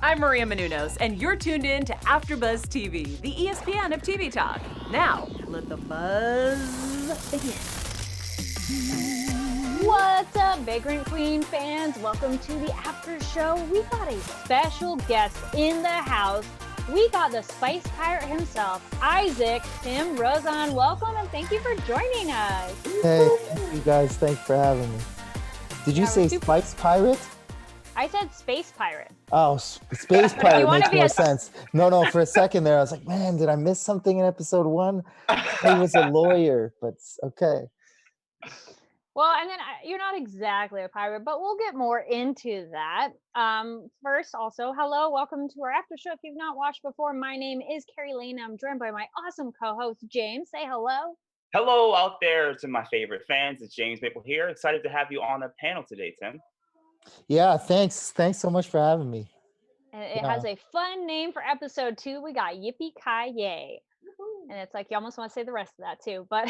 I'm Maria Menounos, and you're tuned in to AfterBuzz TV, the ESPN of TV talk. Now, let the buzz begin. What's up, Vagrant Queen fans? Welcome to the after show. We got a special guest in the house. We got the Spice Pirate himself, Isaac, Tim, Rozon. Welcome and thank you for joining us. Hey, thank you guys. Thanks for having me. Did you say Spice Pirate? I said Space Pirate. Oh, Space Pirate makes more sense. No, for a second there, I was like, man, did I miss something in episode 1? He was a lawyer, but okay. Well, and then you're not exactly a pirate, but we'll get more into that. First, also, hello, welcome to our after show. If you've not watched before, my name is Kari Lane. I'm joined by my awesome co-host, James. Say hello. Hello out there to my favorite fans. It's James Maple here. Excited to have you on the panel today, Tim. Yeah, thanks. Thanks so much for having me. And it has a fun name for episode 2. We got Yippee Ki Yay. And it's like you almost want to say the rest of that too, but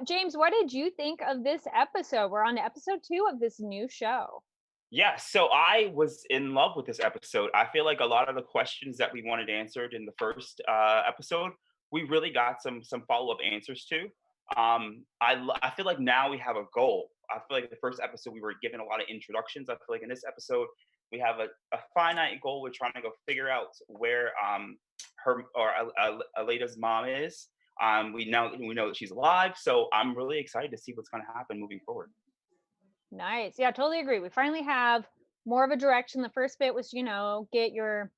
James, what did you think of this episode? We're on to episode 2 of this new show. Yeah, so I was in love with this episode. I feel like a lot of the questions that we wanted answered in the first episode, we really got some follow-up answers to. I feel like now we have a goal. I feel like the first episode we were given a lot of introductions. I feel like in this episode we have a finite goal. We're trying to go figure out where her or Elida's mom is. We know that she's alive, so I'm really excited to see what's going to happen moving forward. Nice. Yeah, totally agree. We finally have more of a direction. The first bit was, get your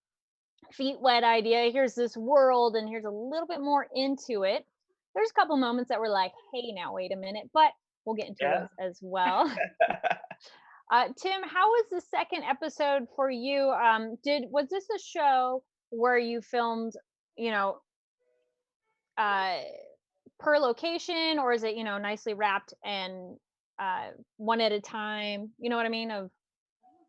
feet wet idea. Here's this world, and here's a little bit more into it. There's a couple moments that were like, hey, now wait a minute, but we'll get into those as well. Tim, how was the second episode for you? Was this a show where you filmed, per location, or is it, nicely wrapped and one at a time? You know what I mean?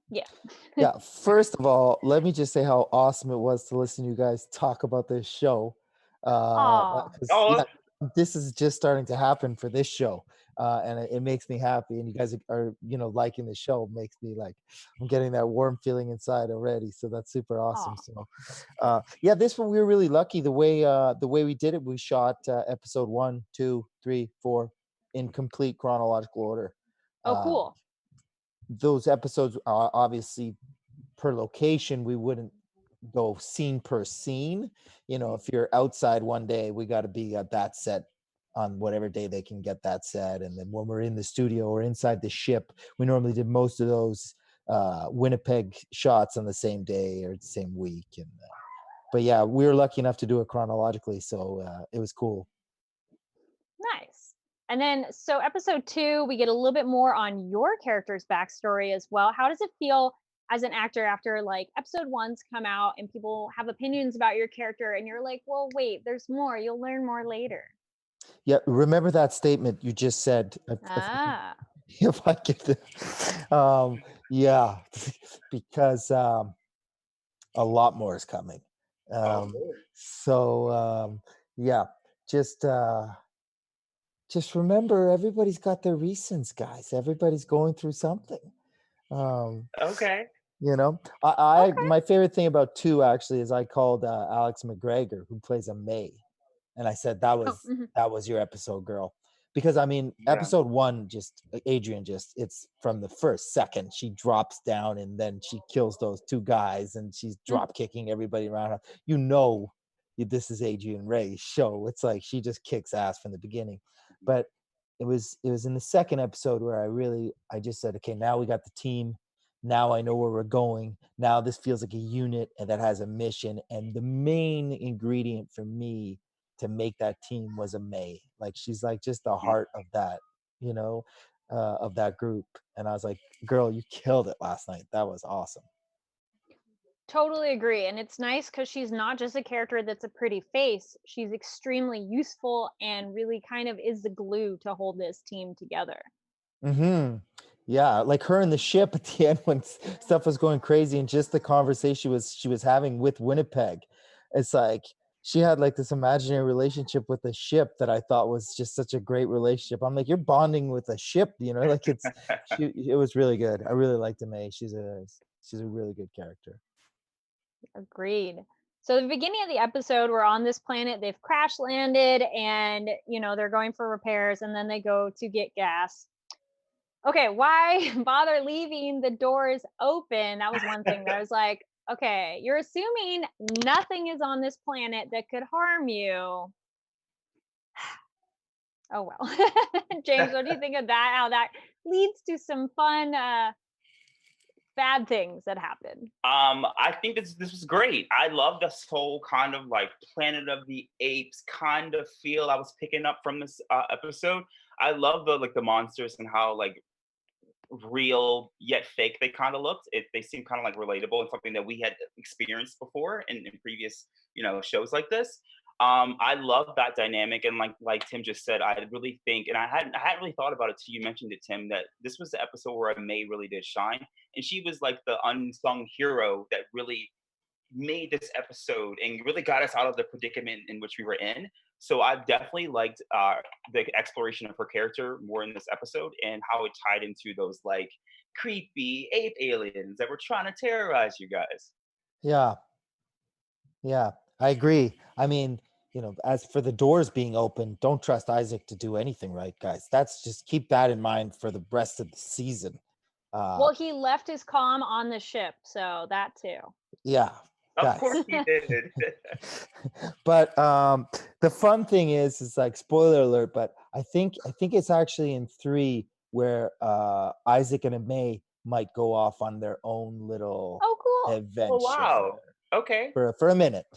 Yeah. First of all, let me just say how awesome it was to listen to you guys talk about this show. This is just starting to happen for this show, and it makes me happy. And you guys are liking the show makes me like I'm getting that warm feeling inside already. So that's super awesome. So this one we were really lucky the way we did it. We shot episode 1, 2, 3, 4 in complete chronological order. Cool. Those episodes are obviously per location. We wouldn't go scene per scene. If you're outside one day, we got to be at that set on whatever day they can get that set. And then when we're in the studio or inside the ship, we normally did most of those Winnipeg shots on the same day or the same week. And but yeah, we were lucky enough to do it chronologically, so it was cool. Nice. And then, so episode 2, we get a little bit more on your character's backstory as well. How does it feel as an actor after like episode 1's come out and people have opinions about your character and you're like, well, wait, there's more. You'll learn more later. Yeah, remember that statement you just said. If I get the, because a lot more is coming. Just remember, everybody's got their reasons, guys. Everybody's going through something. Okay. My favorite thing about 2 actually is I called Alex McGregor, who plays Amae, and I said that was your episode, girl, because episode 1, Adrian it's from the first second she drops down and then she kills those 2 guys and she's drop kicking everybody around her. This is Adrian Ray's show. It's like she just kicks ass from the beginning. But it was in the second episode where I just said, okay, now we got the team. Now I know where we're going. Now this feels like a unit and that has a mission. And the main ingredient for me to make that team was Amae. Like she's like just the heart of that, of that group. And I was like, girl, you killed it last night. That was awesome. Totally agree. And it's nice because she's not just a character that's a pretty face. She's extremely useful and really kind of is the glue to hold this team together. Mm-hmm. Yeah, like her in the ship at the end when stuff was going crazy and just the conversation she was having with Winnipeg. It's like she had like this imaginary relationship with the ship that I thought was just such a great relationship. I'm like, you're bonding with a ship, like it was really good. I really liked Amae. She's She's a really good character. Agreed. So the beginning of the episode, we're on this planet. They've crash landed, and they're going for repairs, and then they go to get gas. Okay, why bother leaving the doors open? That was one thing that I was like, okay, you're assuming nothing is on this planet that could harm you. Oh well. James, what do you think of that? How that leads to some fun bad things that happen. I think this was great. I love this whole kind of like Planet of the Apes kind of feel I was picking up from this episode. I love the monsters and how like real yet fake they kind of looked. They seem kind of like relatable and something that we had experienced before in previous shows like this. I love that dynamic, and like Tim just said, I really think, and I hadn't really thought about it till you mentioned it, Tim, that this was the episode where Amae really did shine, and she was like the unsung hero that really made this episode and really got us out of the predicament in which we were in. So I definitely liked the exploration of her character more in this episode and how it tied into those like creepy ape aliens that were trying to terrorize you guys. Yeah, I agree. I mean, as for the doors being open, don't trust Isaac to do anything right, guys. That's just keep that in mind for the rest of the season. Well, he left his comm on the ship, so that too. Yeah. Of course he did. But the fun thing is like, spoiler alert, but I think it's actually in 3 where Isaac and Amae might go off on their own little adventure. Oh wow. Okay. For a minute.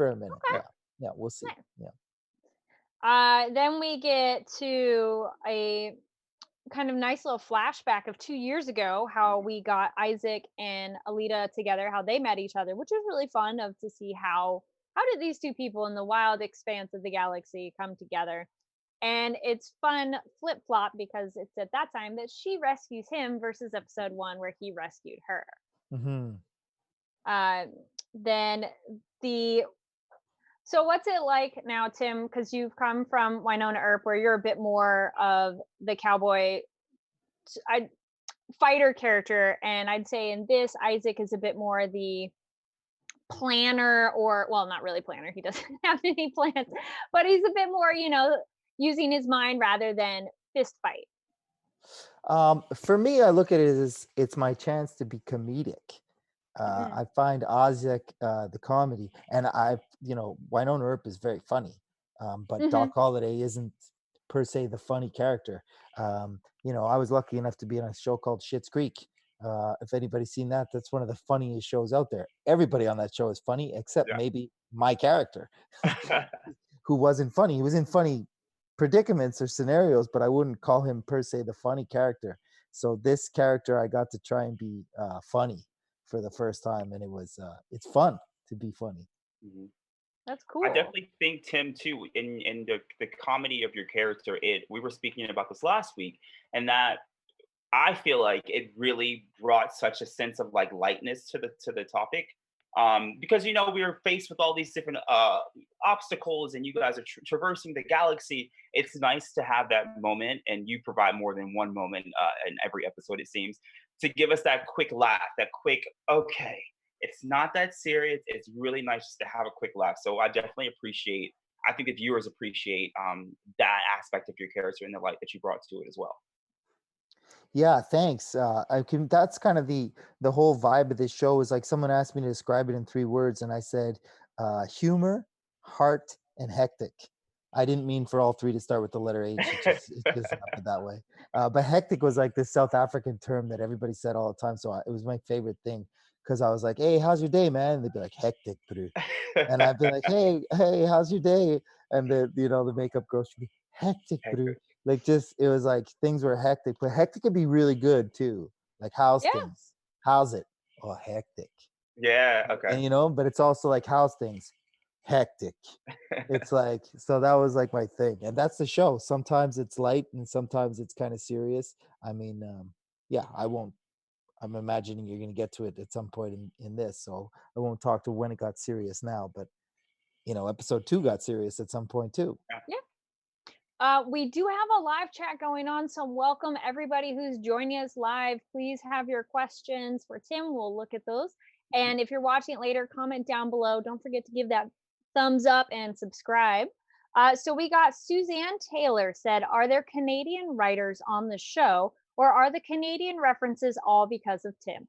Okay. Yeah, we'll see. Yeah. Then we get to a kind of nice little flashback of 2 years ago, how we got Isaac and Elida together, how they met each other, which was really fun to see how did these two people in the wild expanse of the galaxy come together. And it's fun flip-flop because it's at that time that she rescues him versus episode 1 where he rescued her. Mm-hmm. So what's it like now, Tim, because you've come from Winona Earp where you're a bit more of the cowboy fighter character, and I'd say in this Isaac is a bit more the planner, or well, not really planner, he doesn't have any plans, but he's a bit more using his mind rather than fist fight. For me, I look at it as it's my chance to be comedic. I find Isaac the comedy, and Winona Earp is very funny, but Doc Holliday isn't per se the funny character. I was lucky enough to be on a show called Schitt's Creek. If anybody's seen that, that's one of the funniest shows out there. Everybody on that show is funny except maybe my character, who wasn't funny. He was in funny predicaments or scenarios, but I wouldn't call him per se the funny character. So this character, I got to try and be funny for the first time, and it's fun to be funny. Mm-hmm. That's cool. I definitely think, Tim, too, in the comedy of your character, we were speaking about this last week, and that I feel like it really brought such a sense of like lightness to the topic. Because we were faced with all these different obstacles, and you guys are traversing the galaxy. It's nice to have that moment, and you provide more than one moment in every episode, it seems, to give us that quick laugh, that quick, okay, it's not that serious. It's really nice just to have a quick laugh. So I definitely appreciate, I think the viewers appreciate that aspect of your character and the light that you brought to it as well. Yeah, thanks. That's kind of the whole vibe of this show. Is like someone asked me to describe it in 3 words, and I said humor, heart, and hectic. I didn't mean for all 3 to start with the letter H. It just happened that way. But hectic was like this South African term that everybody said all the time. So it was my favorite thing, because I was like, "Hey, how's your day, man?" And they'd be like, "Hectic, bro." And I'd be like, "Hey, how's your day?" And the makeup girl should be hectic, bro. Like, just, it was like things were hectic, but hectic could be really good too. Like, how's things? How's it? Oh, hectic. Yeah, okay. And but it's also like, how's things? Hectic. It's like, so that was like my thing. And that's the show. Sometimes it's light and sometimes it's kind of serious. I mean, I'm imagining you're going to get to it at some point in this. So I won't talk to when it got serious now, but episode 2 got serious at some point too. Yeah. We do have a live chat going on, so welcome everybody who's joining us live. Please have your questions for Tim. We'll look at those. And if you're watching it later, comment down below. Don't forget to give that thumbs up and subscribe. So we got Suzanne Taylor said, are there Canadian writers on the show, or are the Canadian references all because of Tim?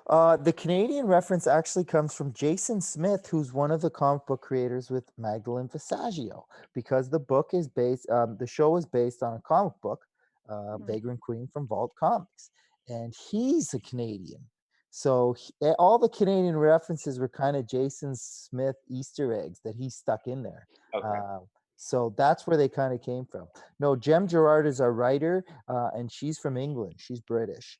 The Canadian reference actually comes from Jason Smith, who's one of the comic book creators with Magdalene Visaggio, because the book is based, the show is based on a comic book, Vagrant Queen from Vault Comics, and he's a Canadian. So all the Canadian references were kind of Jason Smith Easter eggs that he stuck in there. Okay. So that's where they kind of came from. No, Jem Gerard is our writer, and she's from England. She's British.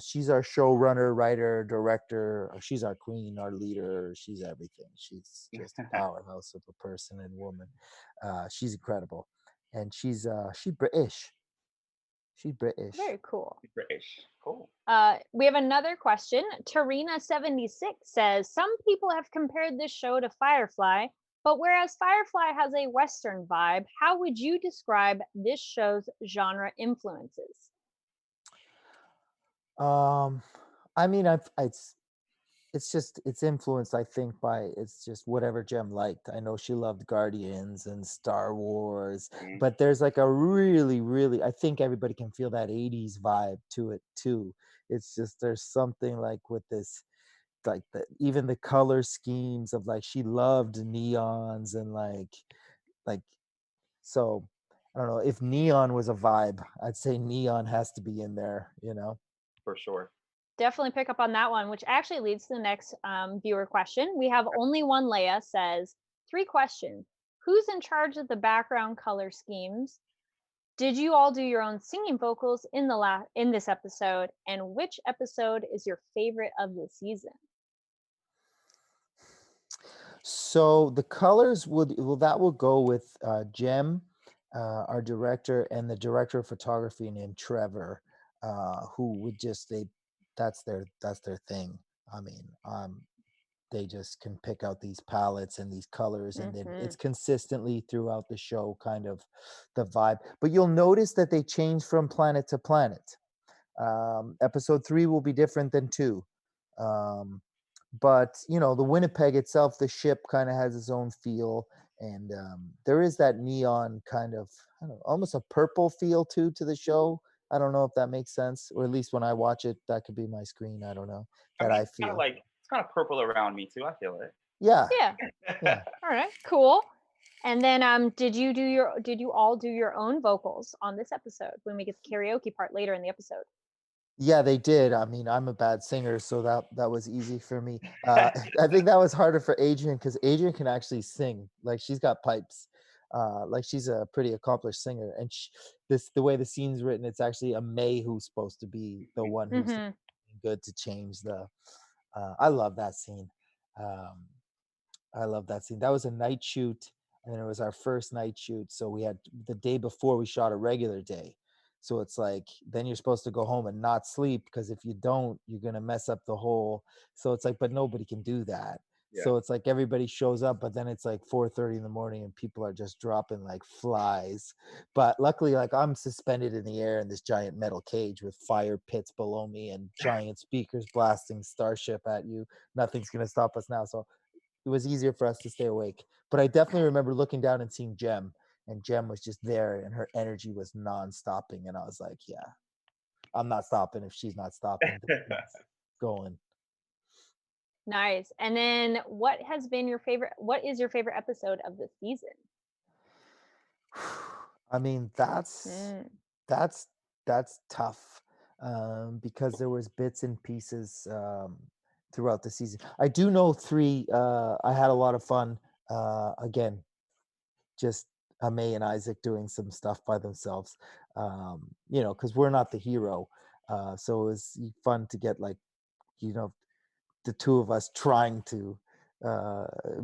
She's our showrunner, writer, director. She's our queen, our leader. She's everything. She's just a powerhouse of a person and woman. She's incredible, and she's British. She's British. Very cool. British. Cool. We have another question. Tarina76 says, some people have compared this show to Firefly, but whereas Firefly has a Western vibe, how would you describe this show's genre influences? I mean, it's influenced, I think, by it's just whatever Jem liked. I know she loved Guardians and Star Wars, but there's like a really, I think everybody can feel that 80s vibe to it too. It's just there's something like with this, like even the color schemes of like she loved neons and like so I don't know if neon was a vibe. I'd say neon has to be in there, you know. For sure. Definitely pick up on that one, which actually leads to the next viewer question. We have Only One Leia says, 3 questions. Who's in charge of the background color schemes? Did you all do your own singing vocals in this episode? And which episode is your favorite of the season? So the colors that will go with Jem, our director, and the director of photography named Trevor, who would just that's their thing. I mean, they just can pick out these palettes and these colors, and then it's consistently throughout the show kind of the vibe. But you'll notice that they change from planet to planet. Episode 3 will be different than 2. But you know, the Winnipeg itself, the ship kind of has its own feel, and there is that neon kind of, I don't know, almost a purple feel to the show. I don't know if that makes sense, or at least when I watch it, that could be my screen. I don't know that I feel. It's kind of purple around me too. I feel it. Yeah. Yeah. All right. Cool. And then, did you all do your own vocals on this episode when we get the karaoke part later in the episode? Yeah, they did. I mean, I'm a bad singer, so that was easy for me. I think that was harder for Adrian because Adrian can actually sing. Like she's got pipes. Like she's a pretty accomplished singer, and the way the scene's written, it's actually Amae who's supposed to be the one who's good to change the. I love that scene. I love that scene. That was a night shoot, and then it was our first night shoot. So we had the day before we shot a regular day. So it's like then you're supposed to go home and not sleep because if you don't, you're gonna mess up the whole. So it's like, but nobody can do that. Yeah. So it's like everybody shows up, but then it's like 4:30 in the morning and people are just dropping like flies. But luckily, like I'm suspended in the air in this giant metal cage with fire pits below me and giant speakers blasting Starship at you. Nothing's gonna stop us now. So it was easier for us to stay awake. But I definitely remember looking down and seeing Jem, and Jem was just there, and her energy was non-stopping. And I was like, yeah, I'm not stopping if she's not stopping. Going. Nice. And then what is your favorite episode of the season? I mean, that's tough because there was bits and pieces throughout the season. I do know 3. I had a lot of fun. Again, just Amae and Isaac doing some stuff by themselves. You know, because we're not the hero. So it was fun to get like, you know, the 2 of us trying to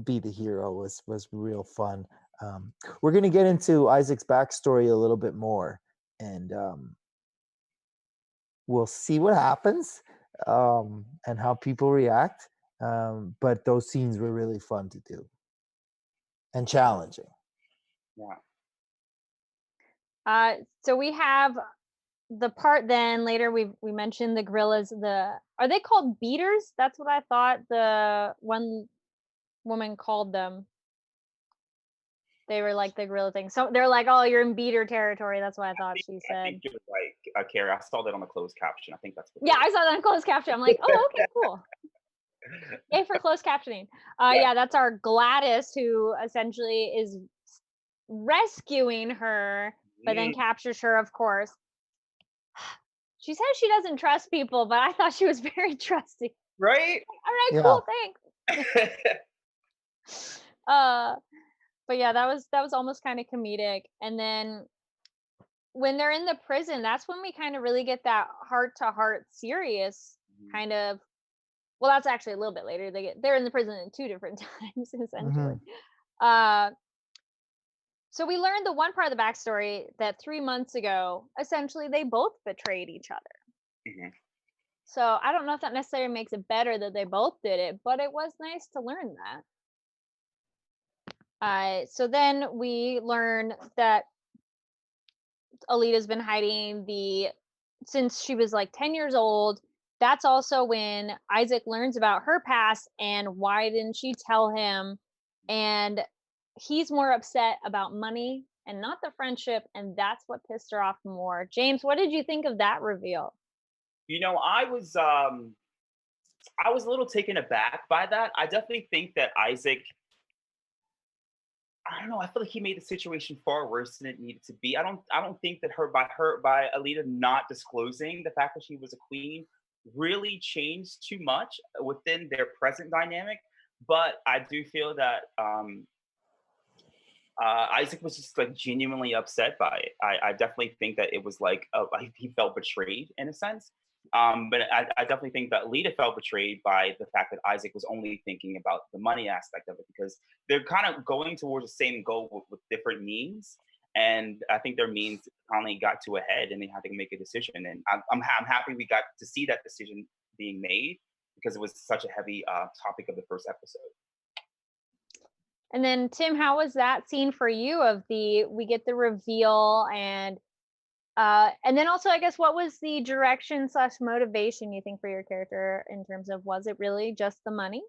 be the hero was real fun. We're gonna get into Isaac's backstory a little bit more, and we'll see what happens and how people react. But those scenes were really fun to do and challenging. Yeah. So we have the part then later we mentioned the gorillas. Are they called beaters? That's what I thought the one woman called them. They were like the gorilla thing. So they're like, "Oh, you're in beater territory." That's what I thought she I said. think you're right, Kari. I saw that on the closed caption. I think that's what. Yeah, I saw that on closed caption. I'm like, "Oh, okay, cool." Yay for closed captioning. Yeah, that's our Gladys, who essentially is rescuing her, but then captures her, of course. She says she doesn't trust people, but I thought she was very trusting. Right? All right, Yeah. cool, thanks. But yeah, that was almost kind of comedic. And then when they're in the prison, that's when we kind of really get that heart to heart serious kind of. Well, that's actually a little bit later. They're in the prison in 2 different times essentially. So we learned the one part of the backstory that 3 months ago, essentially they both betrayed each other. So I don't know if that necessarily makes it better that they both did it, but it was nice to learn that. So then we learn that Alida's been hiding since she was like 10 years old. That's also when Isaac learns about her past and why didn't she tell him? And he's more upset about money and not the friendship, and that's what pissed her off more. James, what did you think of that reveal? I was a little taken aback by that. I definitely think that Isaac, I don't know, I feel like he made the situation far worse than it needed to be. I don't think that by Alida not disclosing the fact that she was a queen really changed too much within their present dynamic. But I do feel that Isaac was just like genuinely upset by it. I definitely think that it was like he felt betrayed in a sense. But I definitely think that Lita felt betrayed by the fact that Isaac was only thinking about the money aspect of it, because they're kind of going towards the same goal with different means. And I think their means finally got to a head and they had to make a decision. And I'm happy we got to see that decision being made, because it was such a heavy topic of the first episode. And then Tim, how was that scene for you we get the reveal and then also I guess what was the direction / motivation you think for your character in terms of, was it really just the money?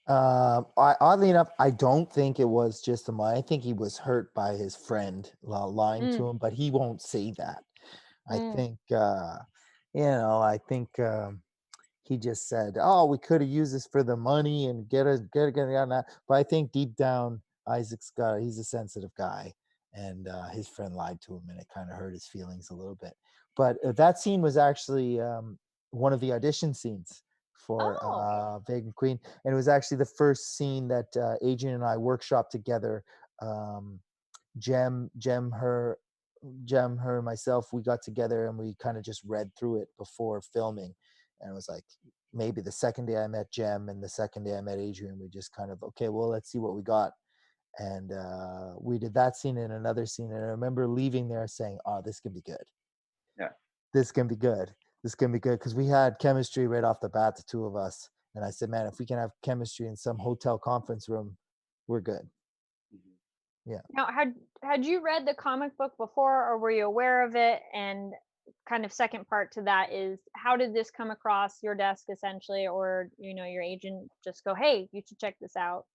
Oddly enough, I don't think it was just the money. I think he was hurt by his friend lying to him, but he won't say that. I think, I think he just said, "Oh, we could have used this for the money and get on that." But I think deep down, he's a sensitive guy, and his friend lied to him, and it kind of hurt his feelings a little bit. But that scene was actually one of the audition scenes for Vagrant Queen, and it was actually the first scene that Adrian and I workshopped together. Her and myself, we got together and we kind of just read through it before filming. And it was like maybe the second day I met Jem and the second day I met Adrian, we just kind of, okay, well, let's see what we got. And we did that scene and another scene. And I remember leaving there saying, "Oh, this can be good. Yeah. This can be good. This can be good." Because we had chemistry right off the bat, the two of us. And I said, man, if we can have chemistry in some hotel conference room, we're good. Yeah. Now, had you read the comic book before, or were you aware of it? And kind of second part to that is, how did this come across your desk essentially, or your agent just go, "Hey, you should check this out"?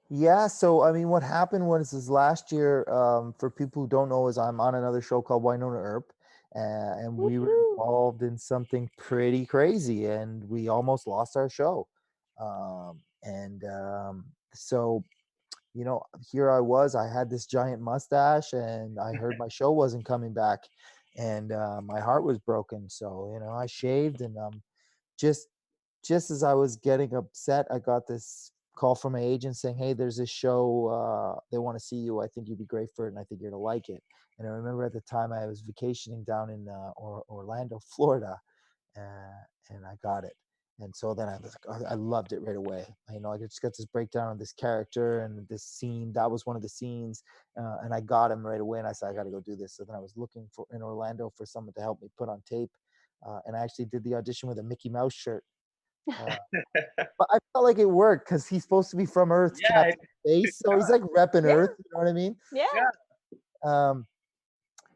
Yeah, so I mean, what happened was this last year, for people who don't know, is I'm on another show called Winona Earp, and we were involved in something pretty crazy, and we almost lost our show. So here I was, I had this giant mustache, and I heard my show wasn't coming back, and my heart was broken. So I shaved, and just as I was getting upset, I got this call from my agent saying, "Hey, there's this show. They want to see you. I think you'd be great for it, and I think you're gonna like it." And I remember at the time I was vacationing down in Orlando, Florida, and I got it. And so then I was like, I loved it right away. I just got this breakdown of this character and this scene. That was one of the scenes, and I got him right away. And I said, I got to go do this. So then I was looking in Orlando for someone to help me put on tape, and I actually did the audition with a Mickey Mouse shirt. But I felt like it worked because he's supposed to be from Earth, Captain Space, so he's like repping Earth. You know what I mean? Yeah.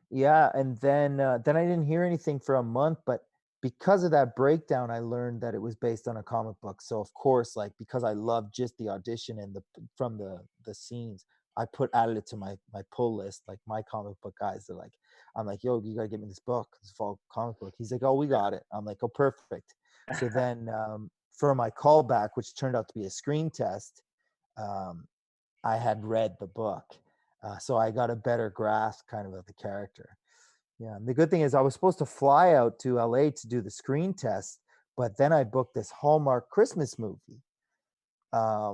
Yeah, and then I didn't hear anything for a month, but because of that breakdown, I learned that it was based on a comic book. So of course, like because I loved just the audition and from the scenes, I added it to my pull list. Like my comic book guys are like, I'm like, yo, you gotta get me this book, this fall comic book. He's like, oh, we got it. I'm like, oh, perfect. So then for my callback, which turned out to be a screen test, um, I had read the book. So I got a better grasp kind of the character. Yeah. And the good thing is I was supposed to fly out to LA to do the screen test, but then I booked this Hallmark Christmas movie.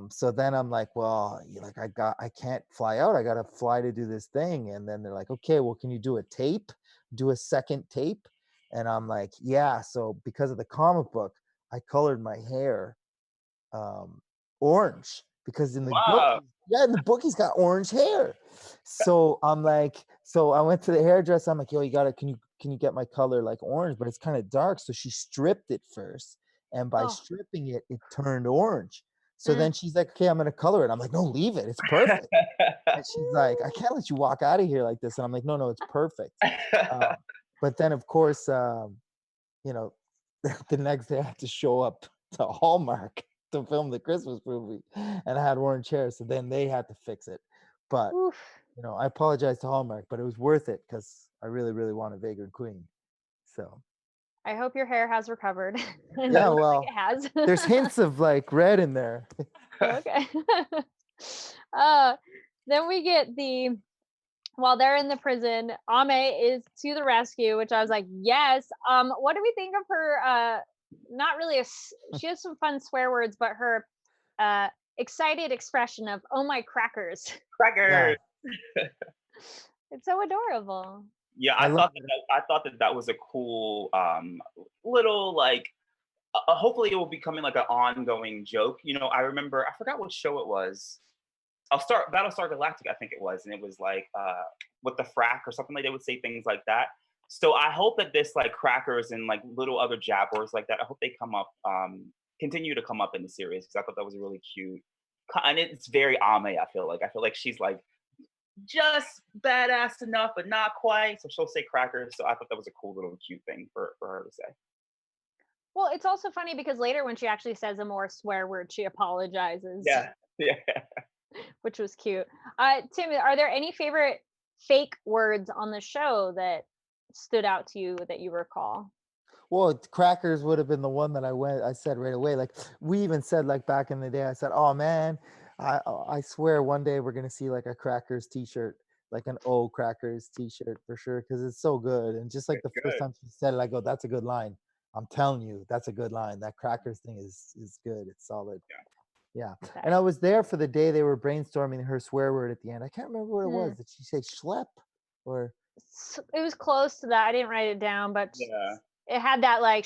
So then I'm like, well, like I can't fly out. I got to fly to do this thing. And then they're like, okay, well, can you do a tape, do a second tape? And I'm like, yeah. So because of the comic book, I colored my hair um, orange because in the book, Wow. yeah, in the book he's got orange hair. So I'm like, so I went to the hairdresser. I'm like, yo, can you get my color like orange? But it's kind of dark. So she stripped it first, and by Oh. stripping it, it turned orange. So Mm. then she's like, okay, I'm gonna color it. I'm like, no, leave it. It's perfect. And she's like, I can't let you walk out of here like this. And I'm like, no, it's perfect. But then of course, you know, the next day I had to show up to Hallmark to film the Christmas movie, and I had orange hair, so then they had to fix it. But Oof. I apologize to Hallmark, but it was worth it because I really, really want a Vagrant Queen. So I hope your hair has recovered. It yeah, looks like well, it has. there's hints of like red in there. Okay. uh, then we get while they're in the prison, Amae is to the rescue, which I was like, yes. What do we think of her? Not really she has some fun swear words, but her excited expression of "Oh my crackers." Yeah, Crackers. It's so adorable. Yeah, I love it. I thought that was a cool little like hopefully it will be becoming like an ongoing joke. I remember I forgot what show it was. I'll start Battlestar Galactic, I think it was, and it was like with the frack or something like they would say things like that. So I hope that this like crackers and like little other jabbers like that, I hope they come up, continue to come up in the series because I thought that was really cute. And it's very Ame, I feel like she's like just badass enough, but not quite. So she'll say crackers. So I thought that was a cool little cute thing for her to say. Well, it's also funny because later when she actually says a more swear word, she apologizes, Yeah. Yeah. which was cute. Tim, are there any favorite fake words on the show that stood out to you that you recall? Well, crackers would have been the one that I said right away. Like we even said like back in the day, I said, oh man, I swear one day we're gonna see like a crackers t-shirt, like an O crackers t-shirt for sure, because it's so good. And just like the first Good. time she said it, I go, that's a good line. I'm telling you, that's a good line. That crackers thing is good. It's solid. Yeah. Okay. And I was there for the day they were brainstorming her swear word at the end. I can't remember what it Hmm. was. Did she say schlep or It was close to that. I didn't write it down, but Yeah. it had that like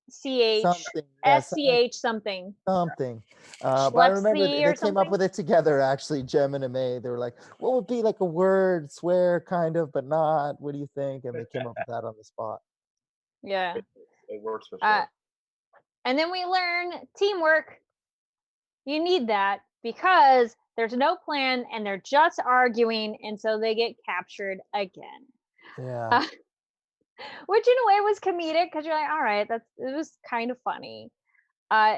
CH, something? Yeah, SCH something. something. But I remember Schlepsy they or came up something. with it together, actually, Jem and Amae. They were like, what would be like a word, swear, kind of, but not? What do you think? And they came up with that on the spot. Yeah. It works for Uh, sure. and then we learn teamwork. You need that because there's no plan and they're just arguing, and so they get captured again. Yeah. Uh, which in a way was comedic because you're like, all right, it was kind of funny. Uh,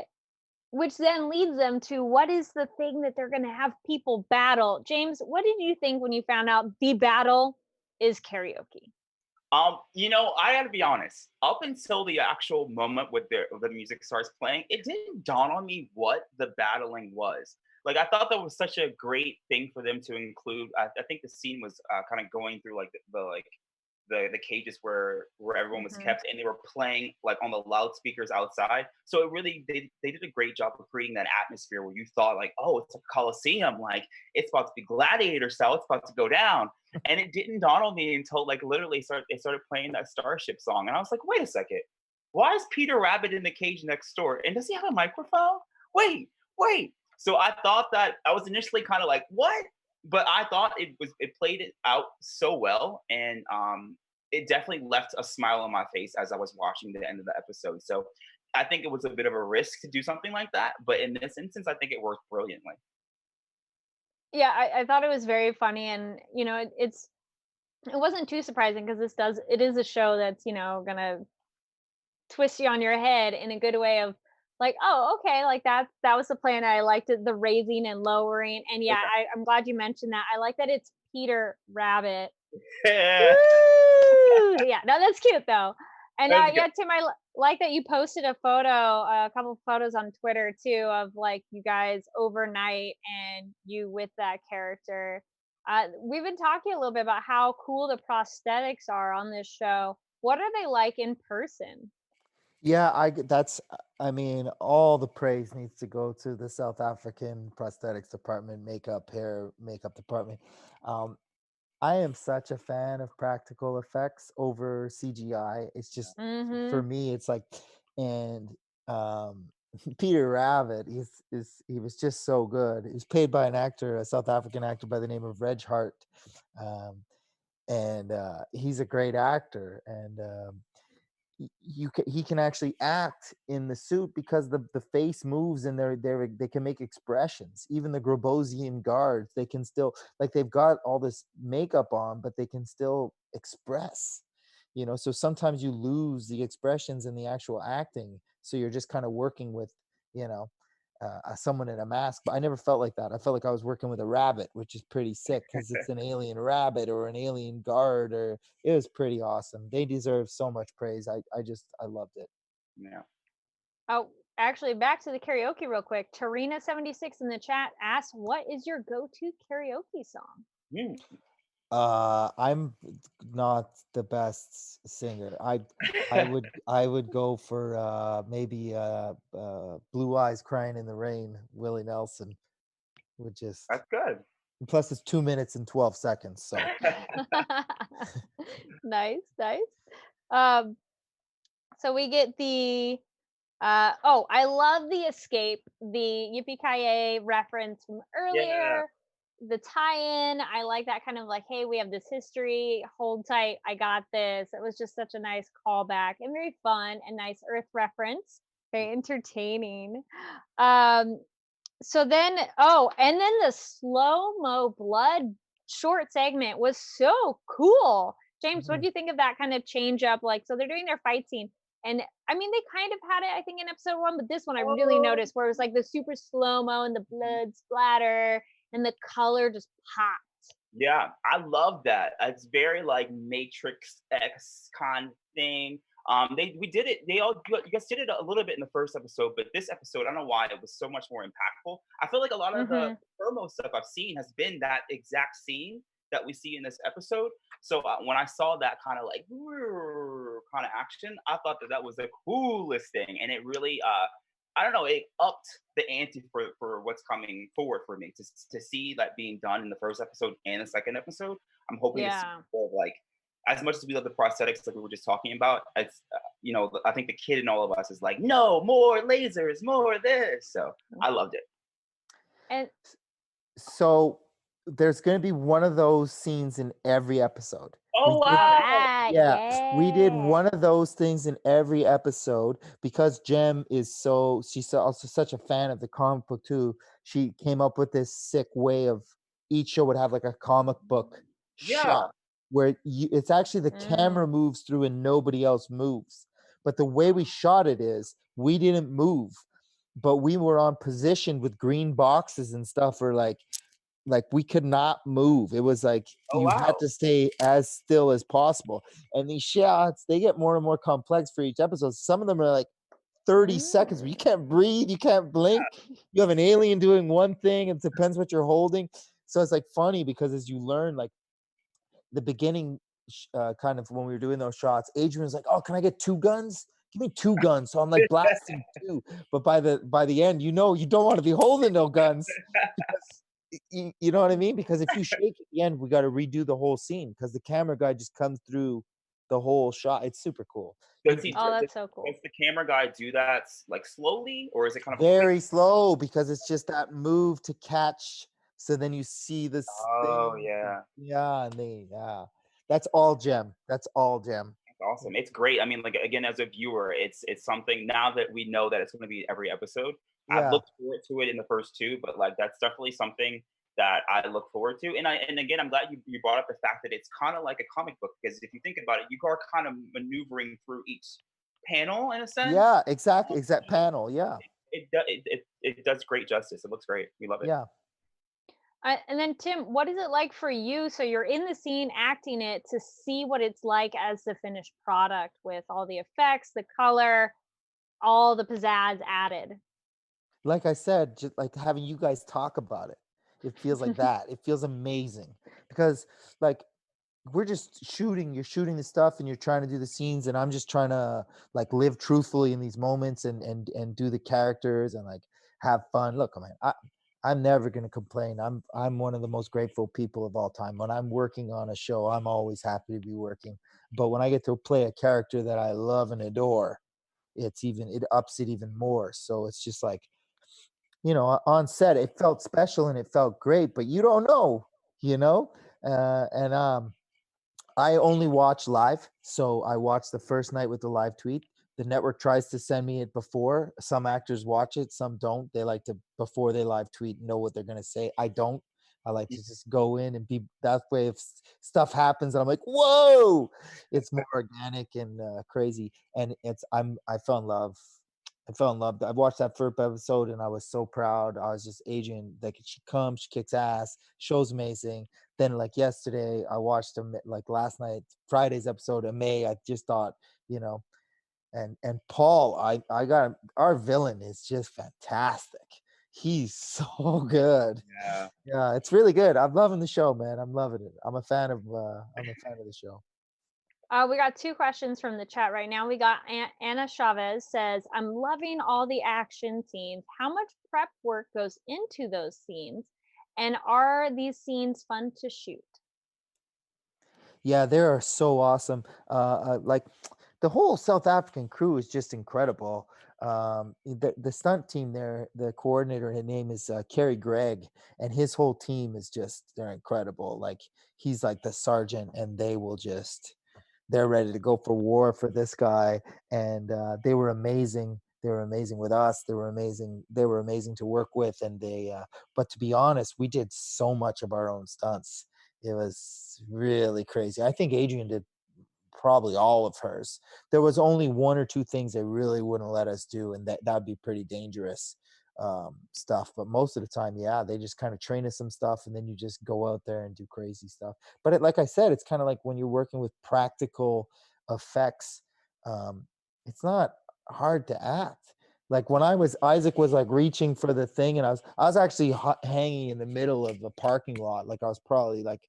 which then leads them to what is the thing that they're going to have people battle. James, what did you think when you found out the battle is karaoke? I gotta be honest. Up until the actual moment with the music starts playing, it didn't dawn on me what the battling was. Like I thought that was such a great thing for them to include. I think the scene was kind of going through like the cages where everyone was Mhm. kept, and they were playing like on the loudspeakers outside. So it really they did a great job of creating that atmosphere where you thought like, oh, it's a coliseum, like it's about to be gladiator style, it's about to go down. And it didn't dawn on me until like literally they started playing that Starship song, and I was like, wait a second, why is Peter Rabbit in the cage next door, and does he have a microphone? Wait. So I thought that I was initially kind of like, what? But I thought it played it out so well, and it definitely left a smile on my face as I was watching the end of the episode. So I think it was a bit of a risk to do something like that, but in this instance, I think it worked brilliantly. Yeah, I thought it was very funny, and it's it wasn't too surprising because it is a show that's, gonna twist you on your head in a good way of like, oh, okay, like that was the plan. I liked it, the raising and lowering. And yeah, I'm glad you mentioned that. I like that it's Peter Rabbit. Woo! Yeah, no, that's cute though. And yeah, Tim, like that you posted a couple of photos on Twitter too of like you guys overnight and you with that character. We've been talking a little bit about how cool the prosthetics are on this show. What are they like in person? Yeah, I mean, all the praise needs to go to the South African prosthetics department, hair makeup department. I am such a fan of practical effects over CGI. It's just for me, it's like, and um, Peter Rabbit, he was just so good. He's played by a South African actor by the name of Reg Hart, um, and he's a great actor. And he can actually act in the suit because the face moves and they can make expressions. Even the Grabosian guards, they can still, like, they've got all this makeup on, but they can still express, so sometimes you lose the expressions in the actual acting, so you're just kind of working with, you know someone in a mask. But I never felt like that. I felt like I was working with a rabbit, which is pretty sick because it's an alien rabbit or an alien guard. Or it was pretty awesome. They deserve so much praise. I loved it. Yeah. Oh, actually, back to the karaoke real quick. Tarina76 in the chat asks, "What is your go-to karaoke song?" I'm not the best singer. I would go for maybe Blue Eyes Crying in the Rain, Willie Nelson. That's good. Plus it's 2 minutes and 12 seconds. So nice. So we get the I love the escape, the Yippee Ki Yay reference from earlier. The tie-in, I like that kind of like, hey, we have this history, hold tight, I got this. It was just such a nice callback and very fun and nice Earth reference, very entertaining. So then, and then the slow-mo blood short segment was so cool. James, what do you think of that kind of change up? Like, so they're doing their fight scene, and I mean, they kind of had it, I think, in episode 1, but this one I really noticed where it was like the super slow-mo and the blood splatter and the color just popped. Yeah, I love that. It's very like Matrix X kind of thing. You guys did it a little bit in the first episode, but this episode, I don't know why it was so much more impactful. I feel like a lot of the promo stuff I've seen has been that exact scene that we see in this episode. So when I saw that kind of like kind of action, I thought that was the coolest thing, and it really I don't know, it upped the ante for what's coming forward for me to see that being done in the first episode and the second episode. I'm hoping to see more of, like, as much as we love the prosthetics like we were just talking about, it's I think the kid in all of us is like, no, more lasers, more of this. So I loved it. And so there's going to be one of those scenes in every episode. Oh, wow. Yeah, we did one of those things in every episode because Jem she's also such a fan of the comic book too. She came up with this sick way of each show would have like a comic book shot where it's actually the camera moves through and nobody else moves. But the way we shot it is we didn't move, but we were on position with green boxes and stuff, or like we could not move. It was like had to stay as still as possible. And these shots, they get more and more complex for each episode. Some of them are like 30 seconds where you can't breathe, you can't blink. You have an alien doing one thing, it depends what you're holding. So it's like funny because as you learn, like the beginning kind of when we were doing those shots, Adrian was like, oh, can I get 2 guns? Give me 2 guns. So I'm like blasting 2. But by the end, you don't want to be holding no guns. You know what I mean? Because if you shake at the end, we got to redo the whole scene because the camera guy just comes through the whole shot. It's super cool. That's so cool. Does the camera guy do that like slowly, or is it kind of very slow because it's just that move to catch? So then you see this. Oh thing. yeah. That's all Jem. That's Awesome. It's great. I mean, like, again, as a viewer, it's something now that we know that it's going to be every episode. I've looked forward to it in the first 2, but like that's definitely something that I look forward to. And again, I'm glad you brought up the fact that it's kind of like a comic book, because if you think about it, you are kind of maneuvering through each panel in a sense. Yeah, exactly. Exact panel. Yeah. It does great justice. It looks great. We love it. Yeah. And then Tim, what is it like for you? So you're in the scene acting it, to see what it's like as the finished product with all the effects, the color, all the pizzazz added. Like I said, just like having you guys talk about it, it feels like that. It feels amazing because like we're just shooting, you're shooting the stuff and you're trying to do the scenes, and I'm just trying to like live truthfully in these moments and do the characters and like have fun. Look, man, I'm never gonna complain. I'm one of the most grateful people of all time. When I'm working on a show, I'm always happy to be working. But when I get to play a character that I love and adore, it ups it even more. So it's just like, on set, it felt special and it felt great, but you don't know, you know? And I only watch live. So I watched the first night with the live tweet. The network tries to send me it before. Some actors watch it, some don't. They like to, before they live tweet, know what they're going to say. I don't. I like to just go in and be that way. If stuff happens and I'm like, whoa, it's more organic and crazy. And I fell in love. I fell in love. I watched that first episode and I was so proud. I was just Adrian, like she comes, she kicks ass, show's amazing. Then like yesterday, I watched like last night, Friday's episode of May. I just thought, you know, and Paul, I got our villain is just fantastic. He's so good. Yeah. Yeah, it's really good. I'm loving the show, man. I'm loving it. I'm a fan of the show. We got two questions from the chat right now. We got Anna Chavez says, I'm loving all the action scenes. How much prep work goes into those scenes? And are these scenes fun to shoot? Yeah, they are so awesome. Like the whole South African crew is just incredible. The stunt team there, the coordinator, his name is Kerry Gregg, and his whole team is they're incredible. Like he's like the sergeant, and they're ready to go for war for this guy. And they were amazing. They were amazing with us. They were amazing. They were amazing to work with. And but to be honest, we did so much of our own stunts. It was really crazy. I think Adrian did probably all of hers. There was only one or two things they really wouldn't let us do, and that'd be pretty dangerous stuff. But most of the time, yeah, they just kind of train us some stuff, and then you just go out there and do crazy stuff. But like I said, it's kind of like when you're working with practical effects, it's not hard to act. Like when Isaac was like reaching for the thing, and I was actually hanging in the middle of the parking lot. Like I was probably like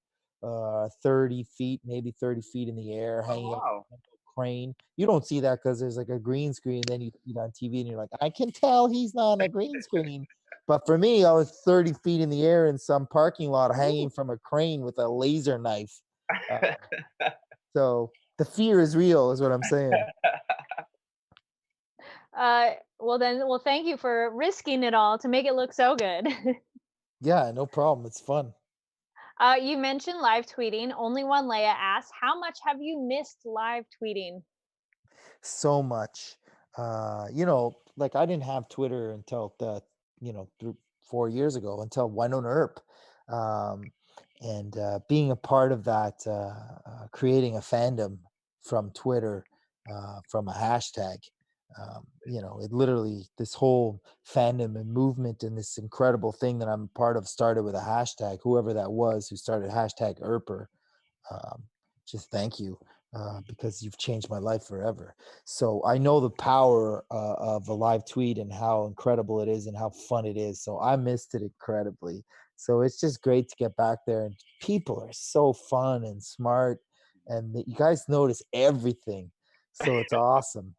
30 feet, maybe 30 feet in the air, Oh, hanging up wow. on a crane. You don't see that because there's like a green screen. Then you see it on TV and you're like, I can tell he's not on a green screen. But for me, I was 30 feet in the air in some parking lot hanging from a crane with a laser knife. So the fear is real, is what I'm saying. Well, thank you for risking it all to make it look so good. Yeah, no problem. It's fun. You mentioned live tweeting. Only One Leia asks, how much have you missed live tweeting? So much. Like I didn't have Twitter until 4 years ago, until Winona Earp. And being a part of that, creating a fandom from Twitter, from a hashtag, it literally, this whole fandom and movement and this incredible thing that I'm part of started with a hashtag. Whoever that was who started hashtag Earper, just thank you, because you've changed my life forever. So I know the power of a live tweet and how incredible it is and how fun it is. So I missed it incredibly. So it's just great to get back there, and people are so fun and smart, and you guys notice everything. So it's awesome.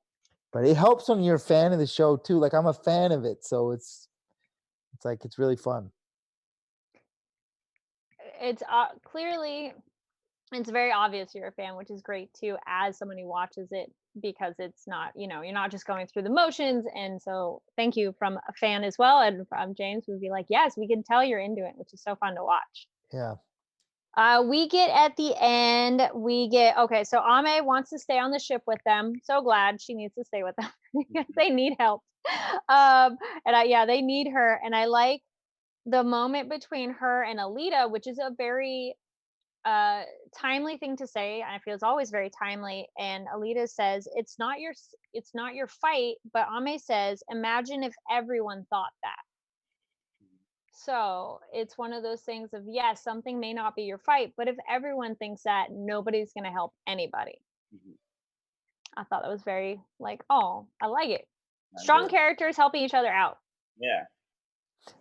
But it helps when you're a fan of the show too. Like I'm a fan of it, so it's like it's really fun. It's clearly, it's very obvious you're a fan, which is great too, as someone who watches it, because it's not, you're not just going through the motions. And so thank you from a fan as well. And from James would be like, yes, we can tell you're into it, which is so fun to watch. Yeah. We get at the end, okay, so Amae wants to stay on the ship with them. So glad she needs to stay with them because they need help. And they need her. And I like the moment between her and Elida, which is a very timely thing to say. I feel it's always very timely. And Alita says, it's not your fight," but Ame says, "Imagine if everyone thought that." So it's one of those things of, yes, something may not be your fight, but if everyone thinks that, nobody's going to help anybody. Mhm. I thought that was very like, oh, I like it. I Strong agree. characters helping each other out. Yeah.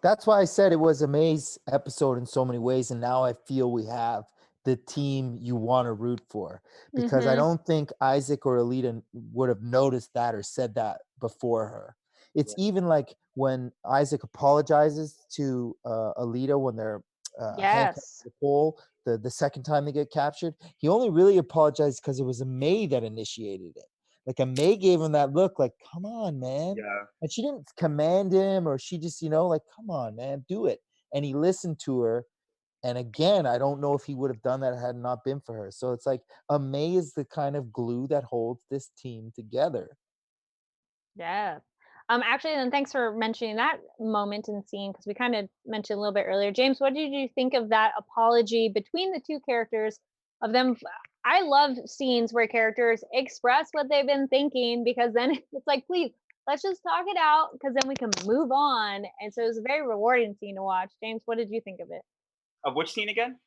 That's why I said it was Amae's episode in so many ways, and now I feel we have the team you want to root for, because I Mm-hmm. don't think Isaac or Alita would have noticed that or said that before her. It's Yeah. even like when Isaac apologizes to Alita when they're handcuffed to Yes. the pole the second time they get captured. He only really apologized because it was Amae that initiated it. Like Amae gave him that look, like, "Come on, man." Yeah. And she didn't command him, or she just, like, "Come on, man, do it." And he listened to her. And again, I don't know if he would have done that had it not been for her. So it's like Amae is the kind of glue that holds this team together. Yeah. Actually, and thanks for mentioning that moment and scene because we kind of mentioned a little bit earlier. James, what did you think of that apology between the two characters of them? I love scenes where characters express what they've been thinking because then it's like, please, let's just talk it out because then we can move on. And so it was a very rewarding scene to watch. James, what did you think of it? Of which scene again?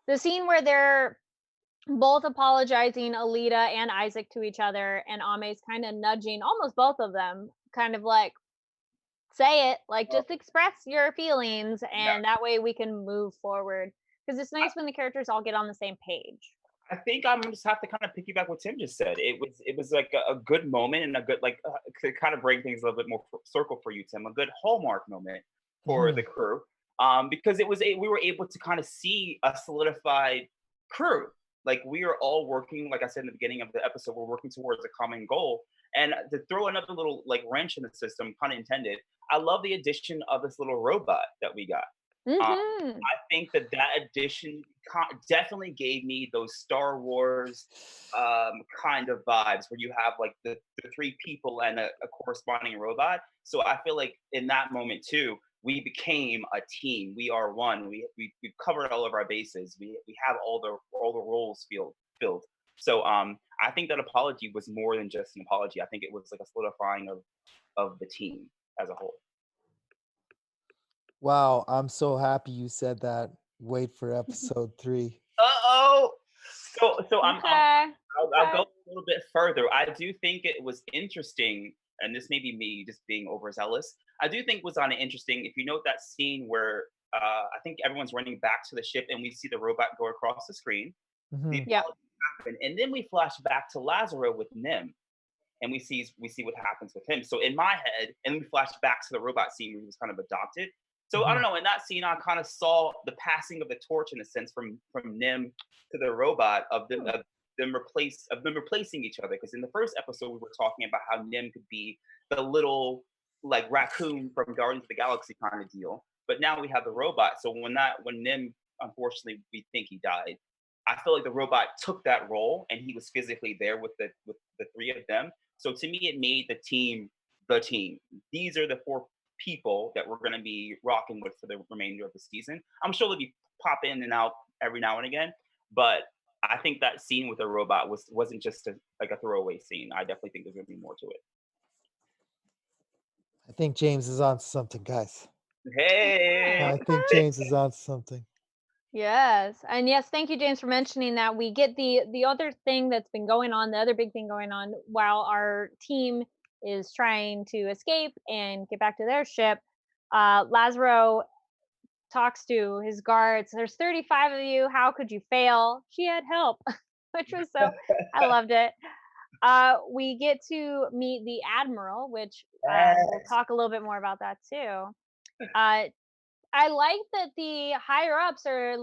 The scene where they're both apologizing, Alita and Isaac, to each other, and Ame's kind of nudging almost both of them, kind of like, say it, like Oh, just express your feelings, yeah. and that way we can move forward. Because it's nice when the characters all get on the same page. I think I'm gonna just have to kind of piggyback what Tim just said. It was like a good moment and a good like to kind of bring things a little bit more circle for you, Tim. A good hallmark moment for the Mhm. crew, because we were able to kind of see a solidified crew. Like we are all working, like I said in the beginning of the episode, we're working towards a common goal. And to throw another little like wrench in the system, pun intended, I love the addition of this little robot that we got. Um, Mm-hmm. I think that addition definitely gave me those Star Wars kind of vibes where you have like the three people and a corresponding robot. So I feel like in that moment too, we became a team. We are one. We've covered all of our bases. We have all the roles filled. So I think that apology was more than just an apology. I think it was like a solidifying of the team as a whole. Wow, I'm so happy you said that. Wait for episode 3. Uh-oh. So Okay. I'll go Okay. a little bit further. I do think it was interesting, and this may be me just being overzealous. I do think it was on interesting. If you note that scene where I think everyone's running back to the ship and we see the robot go across the screen, the Mhm. Yep. apology happened, and then we flash back to Lazaro with Nim, and we see what happens with him. So in my head, and we flash back to the robot scene where he was kind of adopted. So I don't Mhm. know. In that scene, I kind of saw the passing of the torch in a sense from Nim to the robot of them replacing each other. Because in the first episode, we were talking about how Nim could be the little like raccoon from Guardians of the Galaxy kind of deal. But now we have the robot. So when Nim unfortunately we think he died, I feel like the robot took that role and he was physically there with the three of them. So to me, it made the team the team. These are the four people that we're going to be rocking with for the remainder of the season. I'm sure they'll be pop in and out every now and again, but I think that scene with the robot wasn't just like a throwaway scene. I definitely think there's going to be more to it. I think James is on something, guys. Hey, I Okay. think James is on something. Yes. And yes, thank you, James, for mentioning that. We get the other thing that's been going on, the other big thing going on while our team is trying to escape and get back to their ship. Lazaro talks to his guards. There's 35 of you. How could you fail? She had help, which was so, I loved it. We get to meet the admiral, which we'll yes. talk a little bit more about that too. Uh, I like that the higher ups are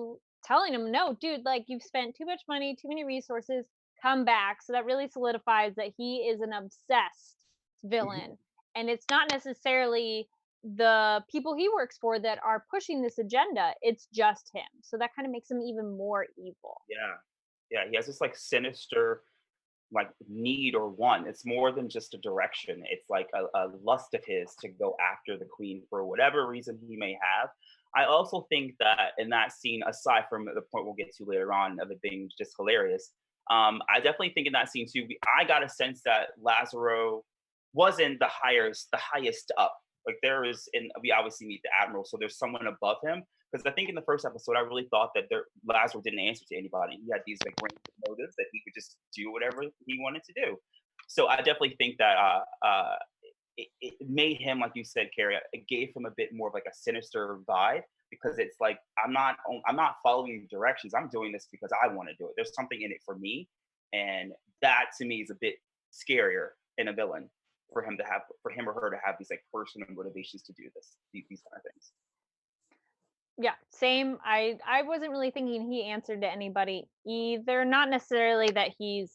telling him, no, dude, like you've spent too much money, too many resources, come back. So that really solidifies that he is an obsessed Mhm. villain. And it's not necessarily the people he works for that are pushing this agenda, it's just him. So that kind of makes him even more evil. Yeah, yeah. He has this like sinister like need or want. It's more than just a direction. It's like a lust of his to go after the queen for whatever reason he may have. I also think that in that scene, aside from the point we'll get to later on of it being just hilarious, I definitely think in that scene too, I got a sense that Lazaro wasn't the highest up. Like there is, and we obviously meet the admiral, so there's someone above him. Because I think in the first episode, I really thought that Lazaro didn't answer to anybody. He had these like random motives that he could just do whatever he wanted to do. So I definitely think that it made him, like you said, Kari, it gave him a bit more of like a sinister vibe, because it's like I'm not following directions. I'm doing this because I want to do it. There's something in it for me, and that to me is a bit scarier in a villain, for him or her to have these like personal motivations to do these kind of things. Yeah, same. I wasn't really thinking he answered to anybody either. Not necessarily that he's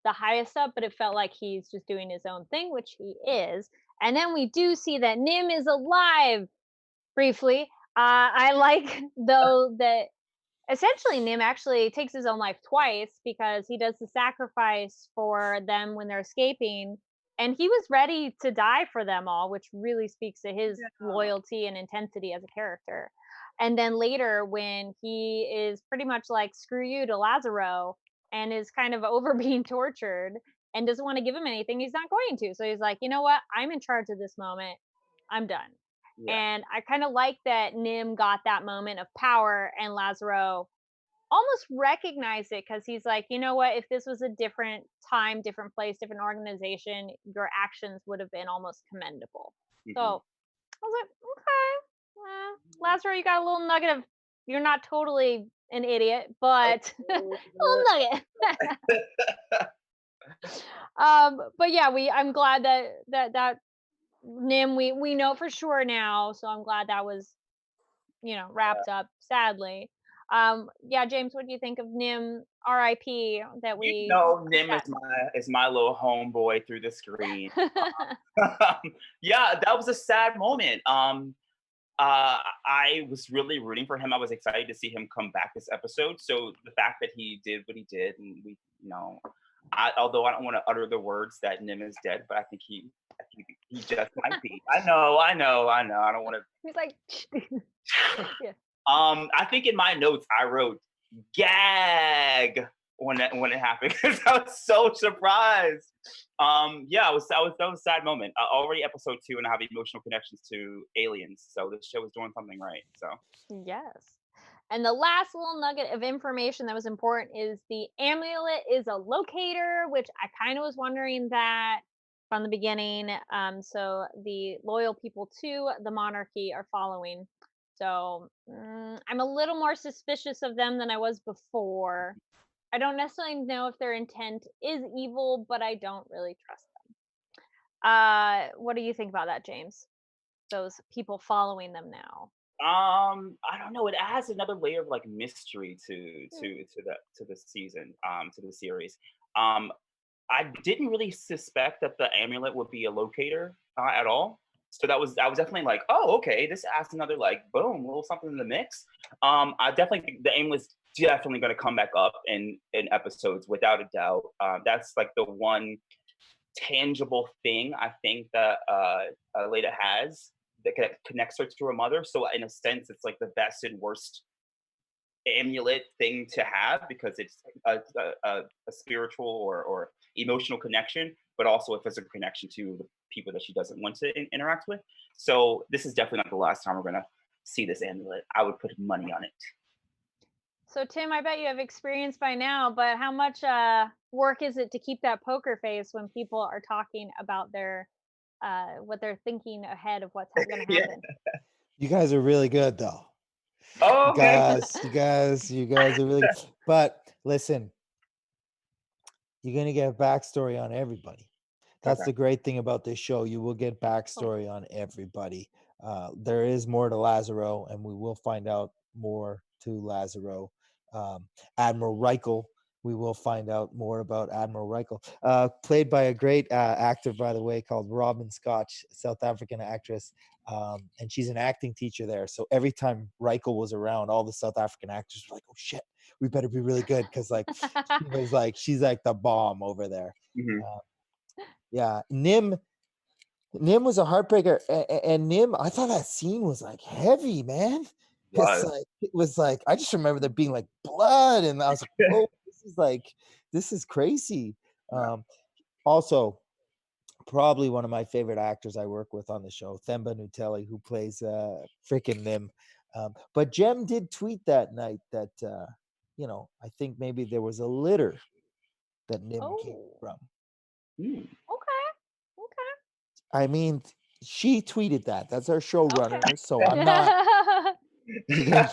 the highest up, but it felt like he's just doing his own thing, which he is. And then we do see that Nim is alive briefly. I like though that essentially Nim actually takes his own life twice, because he does the sacrifice for them when they're escaping, and he was ready to die for them all, which really speaks to his loyalty and intensity as a character. And then later, when he is pretty much like screw you to Lazaro and is kind of over being tortured and doesn't want to give him anything, he's not going to. So he's like, you know what, I'm in charge of this moment, I'm done. Yeah. And I kind of like that Nim got that moment of power, and Lazaro almost recognized it, because he's like, you know what, if this was a different time, different place, different organization, your actions would have been almost commendable. So I was like, okay, Lazaro, you got a little nugget of, you're not totally an idiot, but a little nugget. But yeah, I'm glad that Nim, we know for sure now, so I'm glad that was, wrapped up sadly. Yeah, James, what do you think of Nim RIP that we Nim is my little homeboy through the screen. Yeah, that was a sad moment. I was really rooting for him. I was excited to see him come back this episode. So the fact that he did what he did, and although I don't want to utter the words that Nim is dead, but I think he just might be. I know. I don't want to. He's like, yeah. I think in my notes I wrote gag when it happened, because I was so surprised. Yeah, that was a sad moment. Already episode 2, and I have emotional connections to aliens, so this show was doing something right. So yes. And the last little nugget of information that was important is the amulet is a locator, which I kind of was wondering that from the beginning. So the loyal people to the monarchy are following. So I'm a little more suspicious of them than I was before. I don't necessarily know if their intent is evil, but I don't really trust them. What do you think about that, James? Those people following them now. I don't know. It adds another layer of like mystery to the season, to the series. I didn't really suspect that the amulet would be a locator at all. So I was definitely like, oh, okay, this adds another like boom, little something in the mix. I definitely think the amulet's definitely going to come back up in episodes without a doubt. That's like the one tangible thing I think that Elida has that connects her to her mother. So in a sense, it's like the best and worst amulet thing to have, because it's a spiritual or emotional connection, but also a physical connection to the people that she doesn't want to interact with. So this is definitely not the last time we're going to see this amulet. I would put money on it. So Tim, I bet you have experience by now, but how much work is it to keep that poker face when people are talking about their what they're thinking ahead of what's going to happen? You guys are really good though. Oh, okay. You guys are really good. But listen, you're gonna get backstory on everybody. That's the great thing about this show. You will get backstory on everybody. There is more to Lazaro, and we will find out more to Lazaro. Admiral Reichel, we will find out more about Admiral Reichel, played by a great actor, by the way, called Robin Scotch, South African actress. And she's an acting teacher there. So every time Reichel was around, all the South African actors were like, oh shit, we better be really good, because like she's like the bomb over there. Yeah, Nim was a heartbreaker, and Nim, I thought that scene was like heavy, man. It was like I just remember there being like blood, and I was like, "Whoa, this is crazy." Also, probably one of my favorite actors I work with on the show, Themba Nutelli, who plays freaking Nim. But Jem did tweet that night that I think maybe there was a litter that Nim came from. Okay. I mean, she tweeted that. That's our showrunner, so I'm not. Yeah.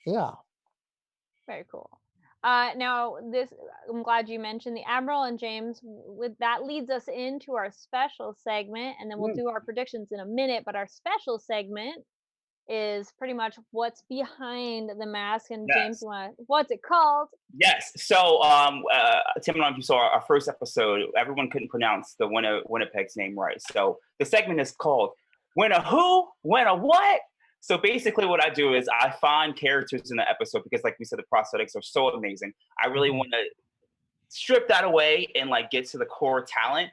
Yeah. Very cool. Now, I'm glad you mentioned the Admiral and James. With that leads us into our special segment, and then we'll do our predictions in a minute. But our special segment is pretty much what's behind the mask. And James, what's it called? Yes. So, Tim, I don't know if you saw our first episode. Everyone couldn't pronounce the Winnipeg's name right. So the segment is called Winni-WHO, Winni-WHAT. So basically what I do is I find characters in the episode because, like we said, the prosthetics are so amazing. I really want to strip that away and like get to the core talent.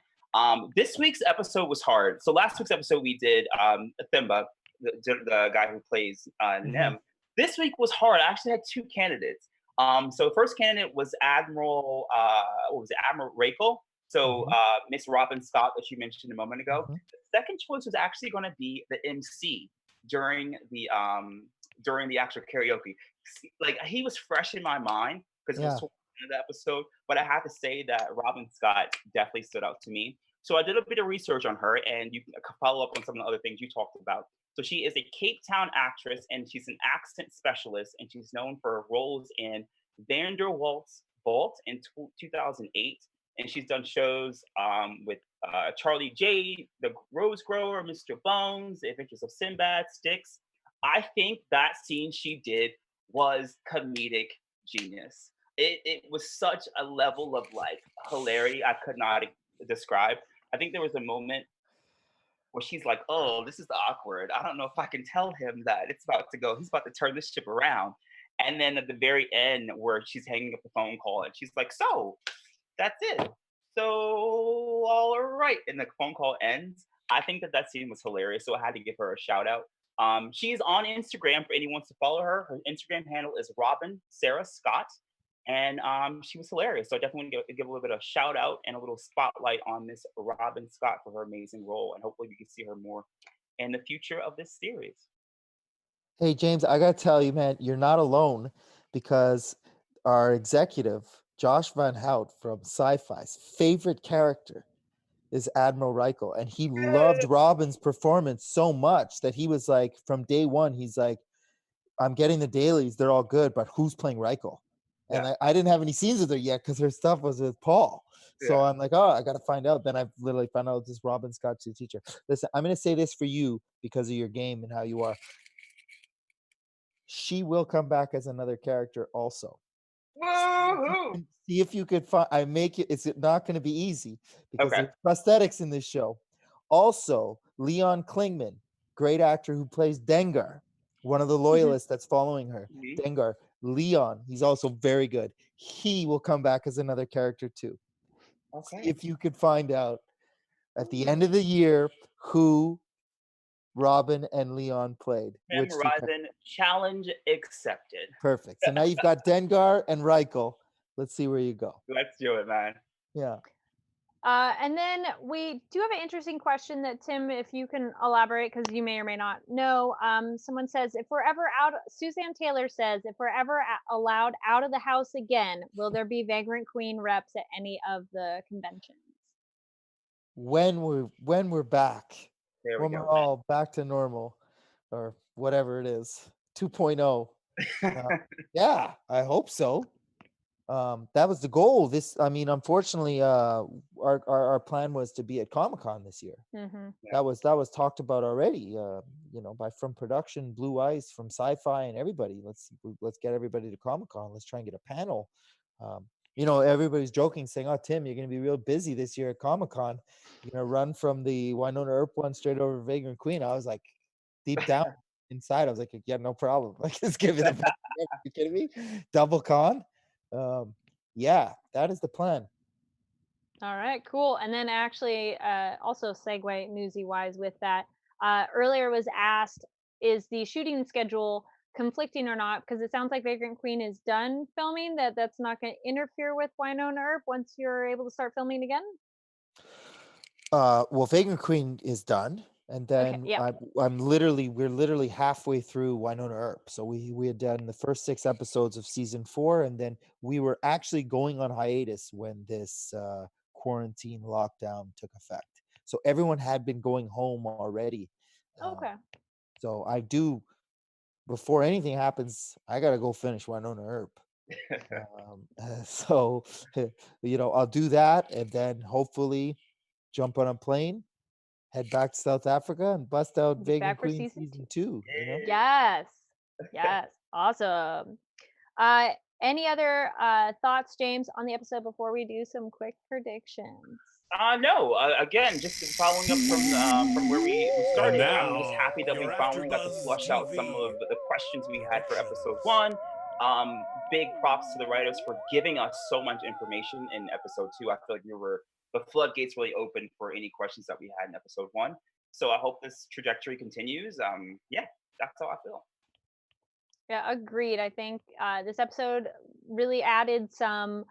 This week's episode was hard. So last week's episode we did Themba, the guy who plays Nim. This week was hard. I actually had two candidates. So the first candidate was Admiral Rachel. So Miss Robin Scott, that you mentioned a moment ago. The second choice was actually going to be the MC during the actual karaoke. Like he was fresh in my mind because it was towards the end of the episode. But I have to say that Robin Scott definitely stood out to me. So I did a bit of research on her, and you can follow up on some of the other things you talked about. So she is a Cape Town actress, and she's an accent specialist, and she's known for roles in Vanderwalt's Vault in 2008, and she's done shows with Charlie J, The Rose Grower, Mr. Bones, The Adventures of Sinbad, Styx. I think that scene she did was comedic genius. It was such a level of like hilarity I could not describe. I think there was a moment where she's like, "Oh, this is awkward. I don't know if I can tell him that it's about to go. He's about to turn this ship around." And then at the very end, where she's hanging up the phone call, and she's like, "So, that's it. So, all right." And the phone call ends. I think that scene was hilarious, so I had to give her a shout out. She's on Instagram for anyone to follow her. Her Instagram handle is Robin Sarah Scott. And she was hilarious. So I definitely want to give a little bit of shout out and a little spotlight on Miss Robin Scott for her amazing role. And hopefully we can see her more in the future of this series. Hey, James, I got to tell you, man, you're not alone, because our executive, Josh Van Hout from SyFy's favorite character is Admiral Reichel. And he loved Robin's performance so much that he was like, from day one, he's like, I'm getting the dailies. They're all good, but who's playing Reichel? And I didn't have any scenes with her yet because her stuff was with Paul. So I'm like, oh, I got to find out. Then I literally found out this Robin Scott's your teacher. Listen, I'm going to say this for you because of your game and how you are. She will come back as another character also. Woo-hoo! See if you could find. It's not going to be easy because there's prosthetics in this show. Also, Leon Klingman, great actor who plays Dengar, one of the loyalists that's following her. Dengar. Leon, he's also very good. He will come back as another character too. See if you could find out at the end of the year who Robin and Leon played. Horizon challenge accepted. Perfect. So now you've got Dengar and Reichel. Let's see where you go. Let's do it, man. Yeah. And then we do have an interesting question that, Tim, if you can elaborate, because you may or may not know. Someone says, if we're ever out, Suzanne Taylor says, if we're ever allowed out of the house again, will there be Vagrant Queen reps at any of the conventions? When we're back, when we're all back to normal, or whatever it is, 2.0. Yeah, I hope so. That was the goal. Unfortunately, our plan was to be at Comic-Con this year. That was talked about already. From production, Blue Ice, from SyFy, and everybody. Let's get everybody to Comic-Con. Let's try and get a panel. Everybody's joking, saying, "Oh, Tim, you're going to be real busy this year at Comic-Con. You're going to run from the Winona Earp one straight over to Vagrant Queen." I was like, deep down inside, I was like, "Yeah, no problem. Like, just give me the." Are you kidding me? Double con. Yeah, that is the plan. All right, cool. And then actually, also segue newsy wise with that, earlier was asked, is the shooting schedule conflicting or not? Because it sounds like Vagrant Queen is done filming. That's not going to interfere with Winona Earp once you're able to start filming again. Well, Vagrant Queen is done, and Okay. then Yeah. we're literally halfway through Winona Earp. So we had done the first 6 episodes of season 4, and then we were actually going on hiatus when this quarantine lockdown took effect. So everyone had been going home already. Okay. So I do, before anything happens, I gotta go finish Winona Earp. So I'll do that, and then hopefully jump on a plane, head back to South Africa, and bust out Be Vagrant back for Queen season 2. season 2. Yes. Yes. Awesome. Any other thoughts, James, on the episode before we do some quick predictions? No. Again, just following up from where we started. I'm just happy that we finally got to flush out some of the questions we had for episode 1. Big props to the writers for giving us so much information in episode 2. I feel like the floodgates really opened for any questions that we had in episode 1. So I hope this trajectory continues. Yeah, that's how I feel. Yeah, agreed. I think this episode really added some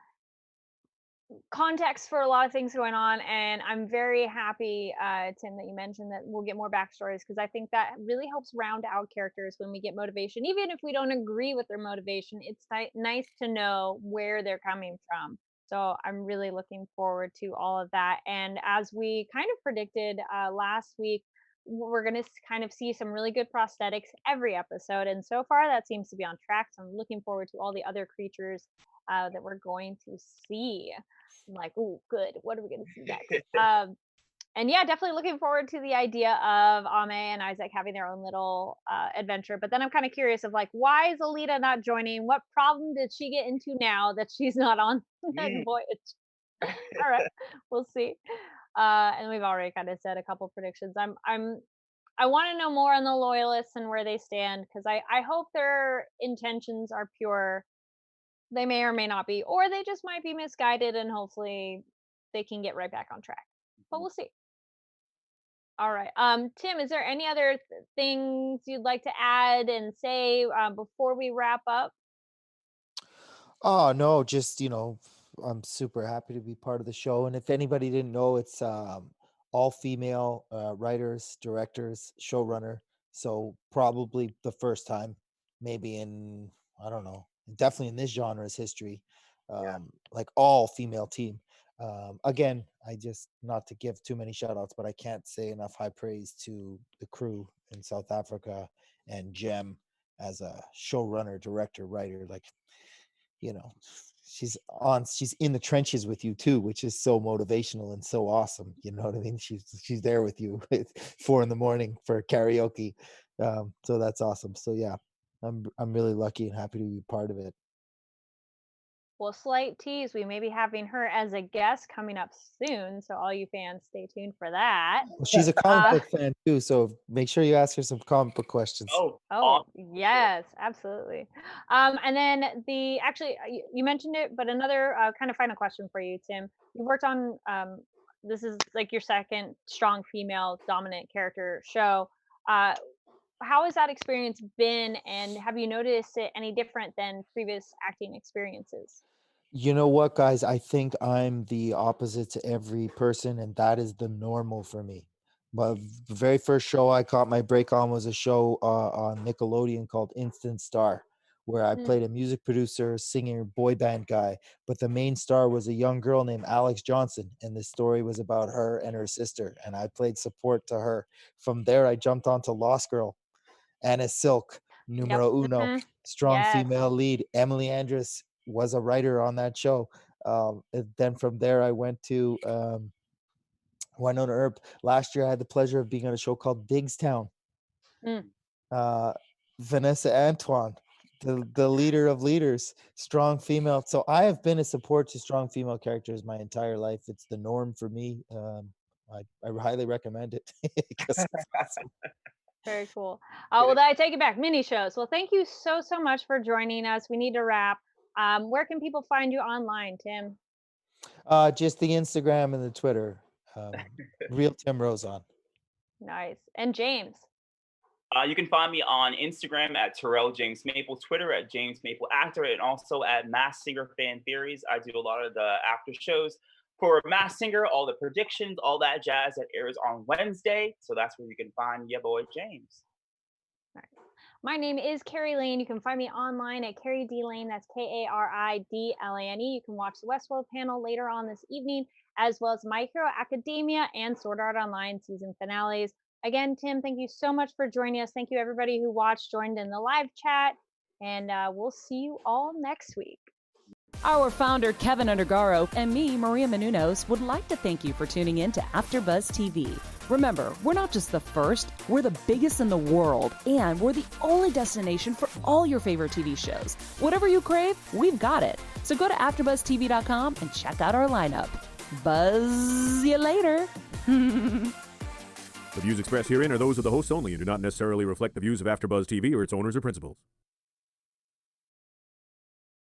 context for a lot of things going on, and I'm very happy, Tim, that you mentioned that we'll get more backstories, because I think that really helps round out characters when we get motivation. Even if we don't agree with their motivation, it's nice to know where they're coming from. So I'm really looking forward to all of that. And as we kind of predicted last week, we're going to kind of see some really good prosthetics every episode, and so far that seems to be on track. So I'm looking forward to all the other creatures that we're going to see. I'm like, oh, good. What are we going to see next? And yeah, definitely looking forward to the idea of Amae and Isaac having their own little adventure. But then I'm kind of curious of like, why is Elida not joining? What problem did she get into now that she's not on that voyage? All right, we'll see. And we've already kind of said a couple predictions. I want to know more on the loyalists and where they stand, because I hope their intentions are pure. They may or may not be, or they just might be misguided, and hopefully they can get right back on track. But we'll see. All right. Tim, is there any other things you'd like to add and say before we wrap up? Oh no, just I'm super happy to be part of the show. And if anybody didn't know, it's all female writers, directors, showrunner. So probably the first time, maybe in, I don't know, definitely in this genre's history, like all female team. Again, I just, not to give too many shout outs, but I can't say enough high praise to the crew in South Africa and Jem as a showrunner, director, writer. Like, you know, she's in the trenches with you too, which is so motivational and so awesome. You know what I mean? She's there with you at 4 a.m. for karaoke. So that's awesome. So yeah, I'm really lucky and happy to be part of it. Well, slight tease, we may be having her as a guest coming up soon, so all you fans stay tuned for that. Well, she's a comic book fan too, so make sure you ask her some comic book questions. Oh, yes, absolutely. And then you mentioned it, but another kind of final question for you, Tim. You worked on this is like your second strong female dominant character show. How has that experience been, and have you noticed it any different than previous acting experiences? You know what, guys? I think I'm the opposite to every person, and that is the normal for me. But the very first show I caught my break on was a show on Nickelodeon called Instant Star, where I played a music producer, singer, boy band guy. But the main star was a young girl named Alex Johnson, and the story was about her and her sister, and I played support to her. From there, I jumped onto Lost Girl, Anna Silk, numero uno, strong Yes. female lead. Emily Andress was a writer on that show. And then from there, I went to Winona Earp. Last year, I had the pleasure of being on a show called Digstown. Vanessa Antoine, the leader of leaders, strong female. So I have been a support to strong female characters my entire life. It's the norm for me. I highly recommend it because it's awesome. Very cool. Well, I take it back. Mini shows. Well, thank you so much for joining us. We need to wrap. Where can people find you online, Tim? Just the Instagram and the Twitter. Real Tim Rozon. Nice. And James? You can find me on Instagram at Terrell James Maple, Twitter at James Maple Actor, and also at Masked Singer Fan Theories. I do a lot of the after shows for Masked Singer, all the predictions, all that jazz that airs on Wednesday. So that's where you can find your boy James. Nice. My name is Kari Lane. You can find me online at Kari D Lane. That's KARIDLANE. You can watch the Westworld panel later on this evening, as well as My Hero Academia and Sword Art Online season finales. Again, Tim, thank you so much for joining us. Thank you, everybody who watched, joined in the live chat, and we'll see you all next week. Our founder, Kevin Undergaro, and me, Maria Menounos, would like to thank you for tuning in to AfterBuzz TV. Remember, we're not just the first, we're the biggest in the world, and we're the only destination for all your favorite TV shows. Whatever you crave, we've got it. So go to AfterBuzzTV.com and check out our lineup. Buzz you later. The views expressed herein are those of the hosts only and do not necessarily reflect the views of AfterBuzz TV or its owners or principals.